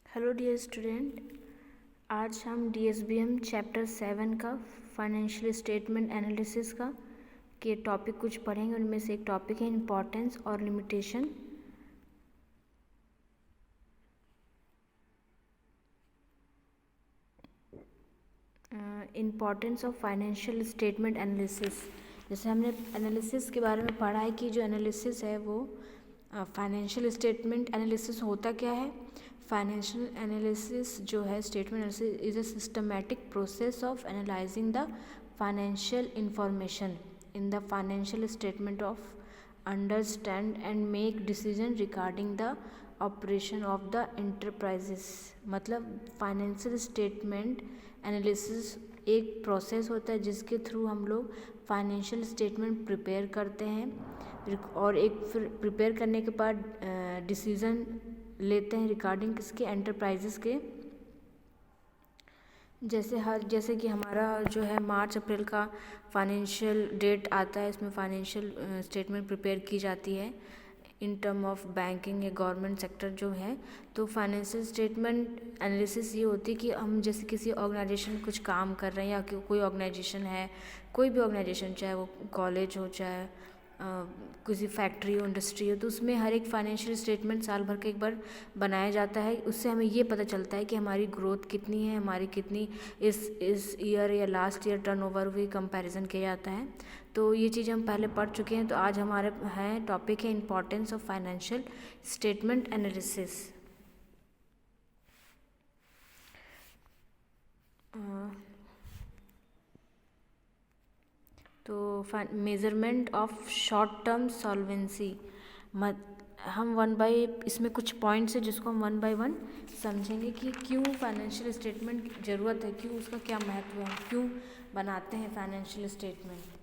Hello dear student, आज हम DSBM chapter 7 का फाइनेंशियल स्टेटमेंट एनालिसिस का के टॉपिक कुछ पढ़ेंगे। उनमें से एक टॉपिक है इम्पोर्टेंस और limitation. Importance of financial statement analysis. जैसे हमने एनालिसिस के बारे में पढ़ा है कि जो एनालिसिस है वो फाइनेंशियल स्टेटमेंट एनालिसिस होता क्या है। फाइनेंशियल एनालिसिस जो है statement analysis is a systematic process of analysing the financial information in the financial statement of understand and make decision regarding the operation of the enterprises. मतलब financial statement analysis एक process होता है जिसके through हम लोग financial statement prepare करते हैं और एक फिर प्रिपेयर करने के बाद डिसीज़न लेते हैं रिगार्डिंग किसके, एंटरप्राइजेस के। जैसे कि हमारा जो है मार्च अप्रैल का फाइनेंशियल डेट आता है, इसमें फाइनेंशियल स्टेटमेंट प्रिपेयर की जाती है इन टर्म ऑफ बैंकिंग या गवर्नमेंट सेक्टर जो है। तो फाइनेंशियल स्टेटमेंट एनालिसिस ये होती है कि हम जैसे किसी ऑर्गेनाइजेशन कुछ काम कर रहे हैं या कोई ऑर्गेनाइजेशन है, कोई भी ऑर्गेनाइजेशन चाहे वो कॉलेज हो चाहे किसी फैक्ट्री हो, इंडस्ट्री हो, तो उसमें हर एक फाइनेंशियल स्टेटमेंट साल भर के एक बार बनाया जाता है। उससे हमें ये पता चलता है कि हमारी ग्रोथ कितनी है, हमारी कितनी इस ईयर या लास्ट ईयर टर्नओवर हुई, कंपैरिजन किया जाता है। तो ये चीज़ हम पहले पढ़ चुके हैं। तो आज हमारे हैं टॉपिक है importance of financial statement analysis. तो measurement of short term solvency. हम वन बाय इसमें कुछ पॉइंट्स है जिसको हम वन बाय वन समझेंगे कि क्यों फाइनेंशियल स्टेटमेंट की ज़रूरत है, क्यों उसका क्या महत्व है, क्यों बनाते हैं फाइनेंशियल स्टेटमेंट।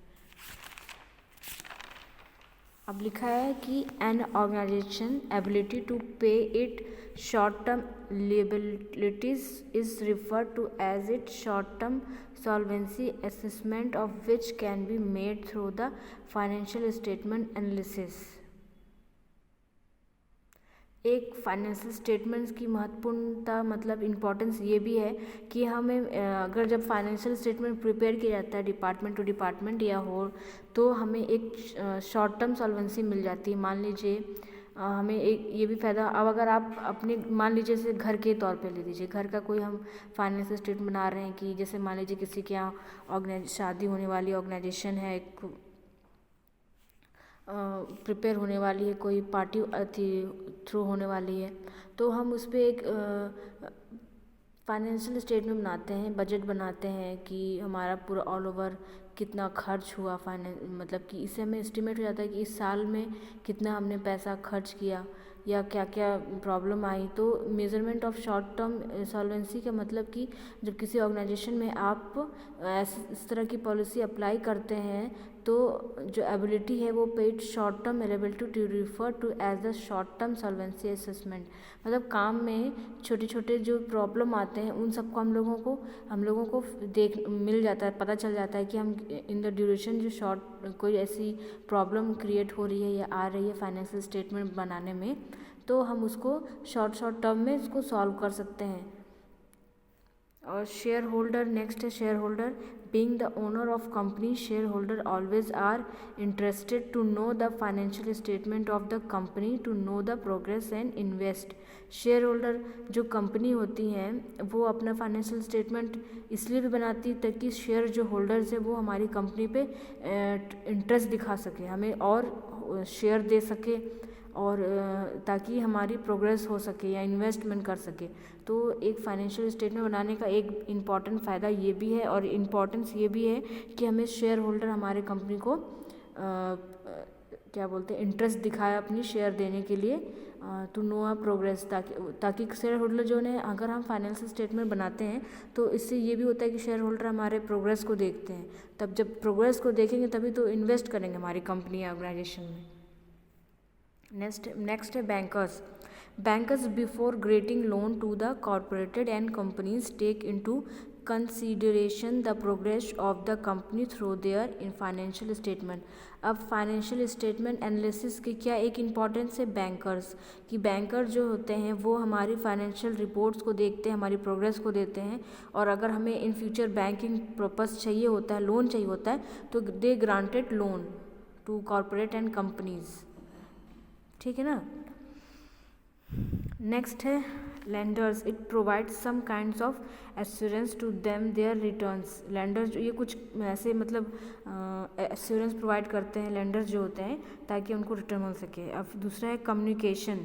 अब लिखा है कि एन ऑर्गेनाइजेशन एबिलिटी टू पे it short term liabilities is referred to as its short-term solvency assessment of which can be made through the financial statement analysis। एक फाइनेंशियल स्टेटमेंट्स की महत्वपूर्णता मतलब इम्पोर्टेंस ये भी है कि हमें अगर जब फाइनेंशियल स्टेटमेंट प्रिपेयर किया जाता है डिपार्टमेंट टू डिपार्टमेंट या हो, तो हमें एक शॉर्ट टर्म सॉल्वेंसी मिल जाती है। मान लीजिए हमें एक ये भी फ़ायदा, अब अगर आप अपने मान लीजिए जैसे घर के तौर पे ले लीजिए, घर का कोई हम फाइनेंशियल स्टेटमेंट बना रहे हैं कि जैसे मान लीजिए किसी के यहाँ शादी होने वाली ऑर्गेनाइजेशन है, एक प्रिपेयर होने वाली है, कोई पार्टी थ्रू होने वाली है, तो हम उस पर एक फाइनेंशियल स्टेटमेंट बनाते हैं, बजट बनाते हैं कि हमारा पूरा ऑल ओवर कितना खर्च हुआ मतलब कि इससे हमें एस्टिमेट हो जाता है कि इस साल में कितना हमने पैसा खर्च किया या क्या क्या प्रॉब्लम आई। तो measurement of short term solvency का मतलब कि जब किसी ऑर्गेनाइजेशन में आप इस तरह की पॉलिसी अप्लाई करते हैं तो जो एबिलिटी है वो paid short term ability to refer to as the short term solvency assessment. मतलब काम में छोटे छोटे जो प्रॉब्लम आते हैं उन सबको हम लोगों को मिल जाता है, पता चल जाता है कि हम इन द ड्यूरेशन जो शॉर्ट कोई ऐसी प्रॉब्लम क्रिएट हो रही है या आ रही है फाइनेंशियल स्टेटमेंट बनाने में, तो हम उसको शॉर्ट टर्म में इसको सॉल्व कर सकते हैं। और शेयर होल्डर नेक्स्ट है shareholder. Being the owner of company, shareholder always are interested to know the financial statement of the company to know the progress and invest. Shareholder जो company होती हैं वो अपना financial statement इसलिए भी बनाती है ताकि शेयर जो होल्डर्स है वो हमारी कंपनी पे इंटरेस्ट दिखा सके, हमें और शेयर दे सके और ताकि हमारी प्रोग्रेस हो सके या इन्वेस्टमेंट कर सके। तो एक फाइनेंशियल स्टेटमेंट बनाने का एक इम्पॉर्टेंट फ़ायदा ये भी है और इम्पॉर्टेंस ये भी है कि हमें शेयर होल्डर हमारे कंपनी को क्या बोलते हैं इंटरेस्ट दिखाया अपनी शेयर देने के लिए टू नो आ प्रोग्रेस, ताकि शेयर होल्डर जो है अगर हम फाइनेंशियल स्टेटमेंट बनाते हैं तो इससे ये भी होता है कि शेयर होल्डर हमारे प्रोग्रेस को देखते हैं। तब जब प्रोग्रेस को देखेंगे तभी तो इन्वेस्ट करेंगे हमारी कंपनी या ऑर्गेनाइजेशन में। नेक्स्ट है bankers. Bankers before granting loan to the corporated and companies take into consideration the progress of the company through their in financial statement. अब फाइनेंशियल स्टेटमेंट एनालिसिस की क्या एक इम्पॉर्टेंस है बैंकर्स कि banker जो होते हैं वो हमारी फाइनेंशियल रिपोर्ट्स को देखते हैं, हमारी प्रोग्रेस को देते हैं, और अगर हमें इन फ्यूचर बैंकिंग पर्पस चाहिए होता है, लोन चाहिए होता है, तो they granted loan to corporate and companies. ठीक है ना। नेक्स्ट है lenders, it provides some kinds of assurance to them their returns। lenders ये कुछ ऐसे मतलब एश्योरेंस प्रोवाइड करते हैं lenders जो होते हैं ताकि उनको रिटर्न मिल सके। अब दूसरा है communication.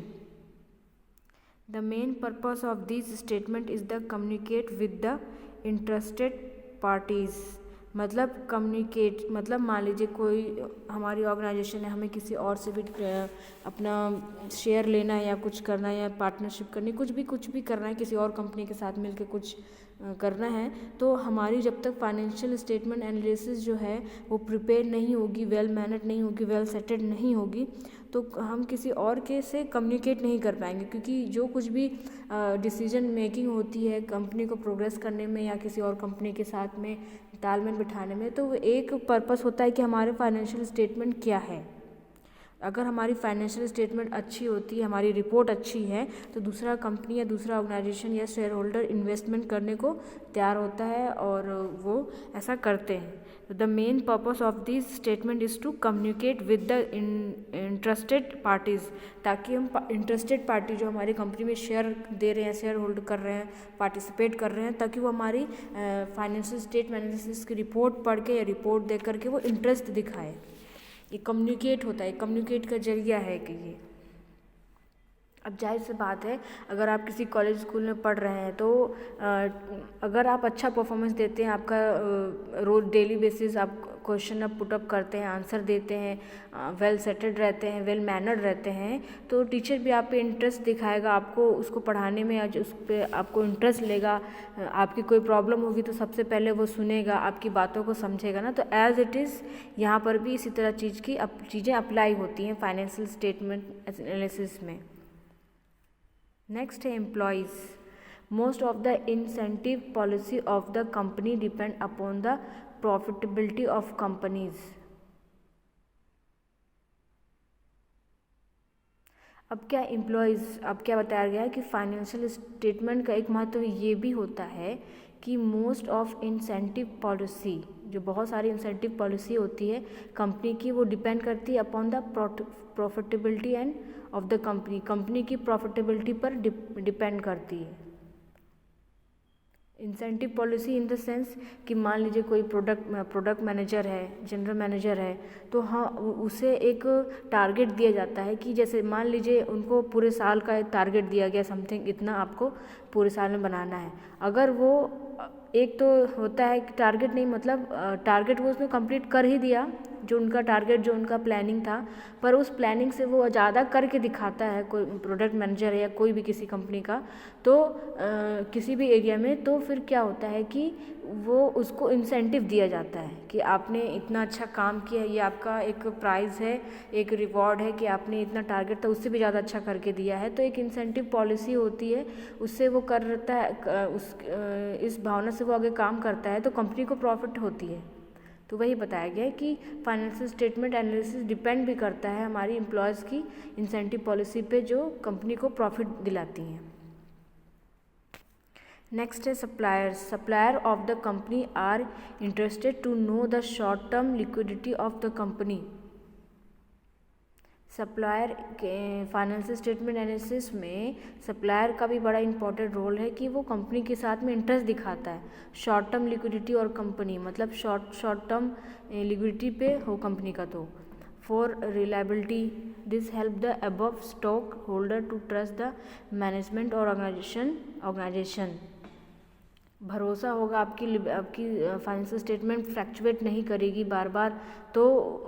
The main purpose of this statement is the communicate with the interested parties. मतलब कम्युनिकेट मतलब मान लीजिए कोई हमारी ऑर्गेनाइजेशन है, हमें किसी और से भी अपना शेयर लेना है या कुछ करना है या पार्टनरशिप करनी, कुछ भी करना है, किसी और कंपनी के साथ मिलकर कुछ करना है, तो हमारी जब तक फाइनेंशियल स्टेटमेंट एनालिसिस जो है वो प्रिपेयर नहीं होगी, वेल मैनेड नहीं होगी, वेल सेटेड नहीं होगी, तो हम किसी और के से कम्युनिकेट नहीं कर पाएंगे। क्योंकि जो कुछ भी डिसीजन मेकिंग होती है कंपनी को प्रोग्रेस करने में या किसी और कंपनी के साथ में तालमेल बिठाने में, तो एक पर्पस होता है कि हमारे फाइनेंशियल स्टेटमेंट क्या है। अगर हमारी फाइनेंशियल स्टेटमेंट अच्छी होती है, हमारी रिपोर्ट अच्छी है, तो दूसरा कंपनी या दूसरा ऑर्गेनाइजेशन या शेयर होल्डर इन्वेस्टमेंट करने को तैयार होता है और वो ऐसा करते हैं। The main purpose of this statement is to communicate with the interested parties, ताकि हम इंटरेस्टेड पार्टी जो हमारी कंपनी में शेयर दे रहे हैं, शेयर होल्ड कर रहे हैं, पार्टिसिपेट कर रहे हैं, ताकि वो हमारी फाइनेंशियल स्टेटमेंट एनालिसिस की रिपोर्ट पढ़ के या रिपोर्ट देख करके वो इंटरेस्ट दिखाए। ये कम्युनिकेट होता है, कम्युनिकेट का जरिया है कि ये। अब जाहिर सी बात है, अगर आप किसी कॉलेज स्कूल में पढ़ रहे हैं तो अगर आप अच्छा परफॉर्मेंस देते हैं, आपका रोज डेली बेसिस आप क्वेश्चन अप पुटअप करते हैं, आंसर देते हैं, वेल सेटेड रहते हैं, वेल मैनर्ड रहते हैं, तो टीचर भी आप पे इंटरेस्ट दिखाएगा, आपको उसको पढ़ाने में आज उस पर आपको इंटरेस्ट लेगा। आपकी कोई प्रॉब्लम होगी तो सबसे पहले वो सुनेगा, आपकी बातों को समझेगा ना। तो एज इट इज़ यहाँ पर भी इसी तरह चीज़ें अप्लाई होती हैं फाइनेंशियल स्टेटमेंट एनालिसिस में। नेक्स्ट है employees. Most of the incentive policy of the company depend upon the profitability of companies. अब क्या एम्प्लॉयज़, अब क्या बताया गया है कि फाइनेंशियल स्टेटमेंट का एक महत्व ये भी होता है कि मोस्ट ऑफ इंसेंटिव पॉलिसी, जो बहुत सारी इंसेंटिव पॉलिसी होती है कंपनी की, वो डिपेंड करती है upon the profitability end of the company की प्रॉफिटेबिलिटी पर डिपेंड करती है। Incentive policy in the sense कि मान लीजिए कोई प्रोडक्ट मैनेजर है, जनरल मैनेजर है, तो हाँ उसे एक टारगेट दिया जाता है कि जैसे मान लीजिए उनको पूरे साल का एक टारगेट दिया गया, समथिंग इतना आपको पूरे साल में बनाना है। अगर वो एक तो होता है कि टारगेट नहीं, मतलब टारगेट वो उसने कंप्लीट कर ही दिया, जो उनका टारगेट जो उनका प्लानिंग था, पर उस प्लानिंग से वो ज़्यादा करके दिखाता है कोई प्रोडक्ट मैनेजर है या कोई भी किसी कंपनी का, तो किसी भी एरिया में, तो फिर क्या होता है कि वो उसको इंसेंटिव दिया जाता है कि आपने इतना अच्छा काम किया, ये आपका एक प्राइज़ है, एक रिवॉर्ड है कि आपने इतना टारगेट था उससे भी ज़्यादा अच्छा करके दिया है। तो एक इंसेंटिव पॉलिसी होती है, उससे वो करता है, इस भावना से वो आगे काम करता है, तो कंपनी को प्रॉफिट होती है। तो वही बताया गया है कि फाइनेंशियल स्टेटमेंट एनालिसिस डिपेंड भी करता है हमारी एम्प्लॉयज़ की इंसेंटिव पॉलिसी पे, जो कंपनी को प्रॉफिट दिलाती हैं। नेक्स्ट है suppliers. Supplier of the company are interested to know the short term liquidity of the company. Supplier के फाइनेंशियल स्टेटमेंट एनालिसिस में सप्लायर का भी बड़ा इंपॉर्टेंट रोल है कि वो कंपनी के साथ में इंटरेस्ट दिखाता है। शॉर्ट टर्म लिक्विडिटी और कंपनी मतलब शॉर्ट टर्म लिक्विडिटी पे हो कंपनी का, तो for reliability this help the above stockholder to trust the management और ऑर्गेनाइजेशन। भरोसा होगा, आपकी फाइनेंशियल स्टेटमेंट फ्लैक्चुएट नहीं करेगी बार बार, तो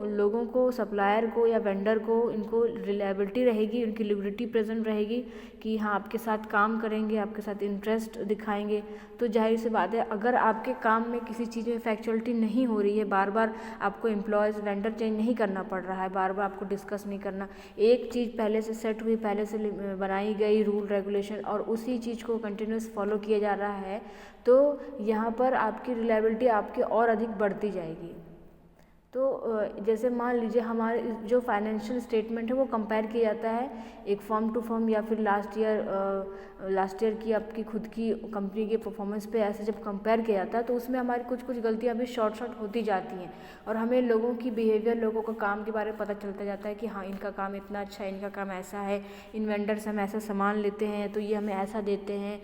लोगों को, सप्लायर को या वेंडर को, इनको रिलायबिलिटी रहेगी, उनकी लिक्विडिटी प्रेजेंट रहेगी कि हाँ आपके साथ काम करेंगे, आपके साथ इंटरेस्ट दिखाएंगे। तो जाहिर सी बात है, अगर आपके काम में किसी चीज़ में फैक्चुअलिटी नहीं हो रही है, बार बार आपको एम्प्लॉयज़ वेंडर चेंज नहीं करना पड़ रहा है, बार बार आपको डिस्कस नहीं करना, एक चीज़ पहले से सेट हुई, पहले से बनाई गई रूल रेगुलेशन और उसी चीज़ को कंटिन्यूस फॉलो किया जा रहा है, तो यहाँ पर आपकी रिलायबिलिटी आपकी और अधिक बढ़ती जाएगी। तो जैसे मान लीजिए हमारे जो फाइनेंशियल स्टेटमेंट है वो कंपेयर किया जाता है एक फर्म टू फर्म या फिर लास्ट ईयर की आपकी खुद की कंपनी के परफॉर्मेंस पे ऐसे जब कंपेयर किया जाता है तो उसमें हमारी कुछ गलतियाँ भी शॉर्ट होती जाती हैं और हमें लोगों की बिहेवियर, लोगों का काम के बारे में पता चलता जाता है कि हाँ इनका काम इतना अच्छा है, इनका काम ऐसा है, इन वेंडर से हम ऐसा सामान लेते हैं तो ये हमें ऐसा देते हैं,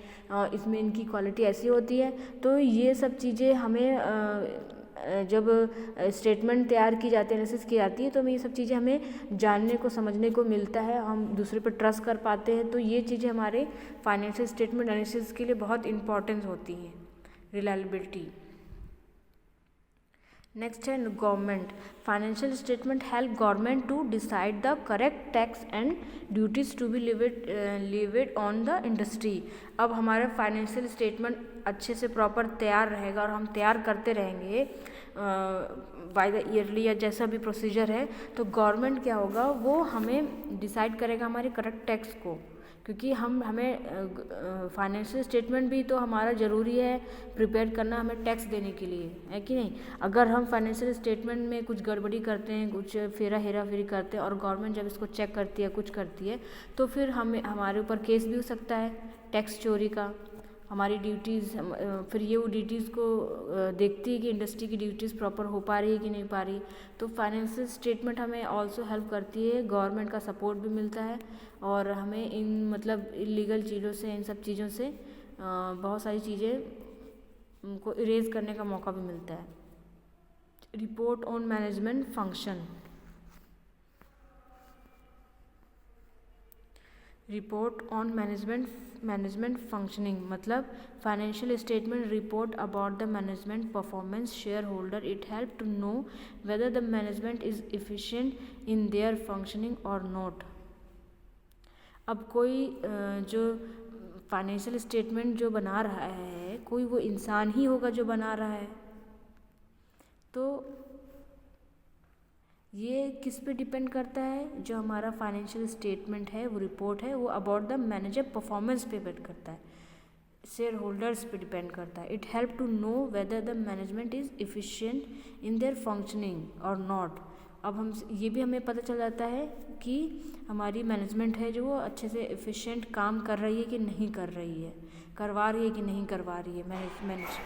इसमें इनकी क्वालिटी ऐसी होती है। तो ये सब चीज़ें हमें जब स्टेटमेंट तैयार की जाती है, एनालिसिस की जाती है, तो ये सब चीज़ें हमें जानने को, समझने को मिलता है, हम दूसरे पर ट्रस्ट कर पाते हैं। तो ये चीज़ें हमारे फाइनेंशियल स्टेटमेंट एनालिसिस के लिए बहुत इंपॉर्टेंट होती हैं, रिलायबिलिटी। नेक्स्ट है government. Financial statement help government to decide the correct tax and duties to be levied on the industry. अब हमारा फाइनेंशियल स्टेटमेंट अच्छे से प्रॉपर तैयार रहेगा और हम तैयार करते रहेंगे बाय द ईयरली या जैसा भी प्रोसीजर है, तो गवर्नमेंट क्या होगा वो हमें डिसाइड करेगा हमारे करेक्ट टैक्स को, क्योंकि हमें फाइनेंशियल स्टेटमेंट भी तो हमारा ज़रूरी है प्रिपेयर करना हमें टैक्स देने के लिए, है कि नहीं। अगर हम फाइनेंशियल स्टेटमेंट में कुछ गड़बड़ी करते हैं, कुछ हेरा फेरी करते हैं और गवर्नमेंट जब इसको चेक करती है, कुछ करती है, तो फिर हमारे ऊपर केस भी हो सकता है टैक्स चोरी का। हमारी ड्यूटीज़ फिर ये वो ड्यूटीज़ को देखती है कि इंडस्ट्री की ड्यूटीज़ प्रॉपर हो पा रही है कि नहीं पा रही। तो फाइनेंशियल स्टेटमेंट हमें ऑल्सो हेल्प करती है, गवर्नमेंट का सपोर्ट भी मिलता है और हमें इन मतलब इलीगल चीज़ों से, इन सब चीज़ों से बहुत सारी चीज़ें को इरेज करने का मौका भी मिलता है। Report on management function. Report on management functioning मतलब financial statement report about the management performance shareholder. It help to know whether the management is efficient in their functioning और नॉट। अब कोई जो फाइनेंशियल स्टेटमेंट जो बना रहा है, कोई वो इंसान ही होगा जो बना रहा है, तो ये किस पे डिपेंड करता है, जो हमारा फाइनेंशियल स्टेटमेंट है, वो रिपोर्ट है, वो अबाउट द मैनेजर परफॉर्मेंस पे डिपेंड करता है, शेयर होल्डर्स पे डिपेंड करता है। It help to know whether the management is efficient in their functioning और नॉट। अब हम ये भी हमें पता चल जाता है कि हमारी मैनेजमेंट है जो वो अच्छे से एफिशिएंट काम कर रही है कि नहीं कर रही है, करवा रही है कि नहीं करवा रही है मैनेज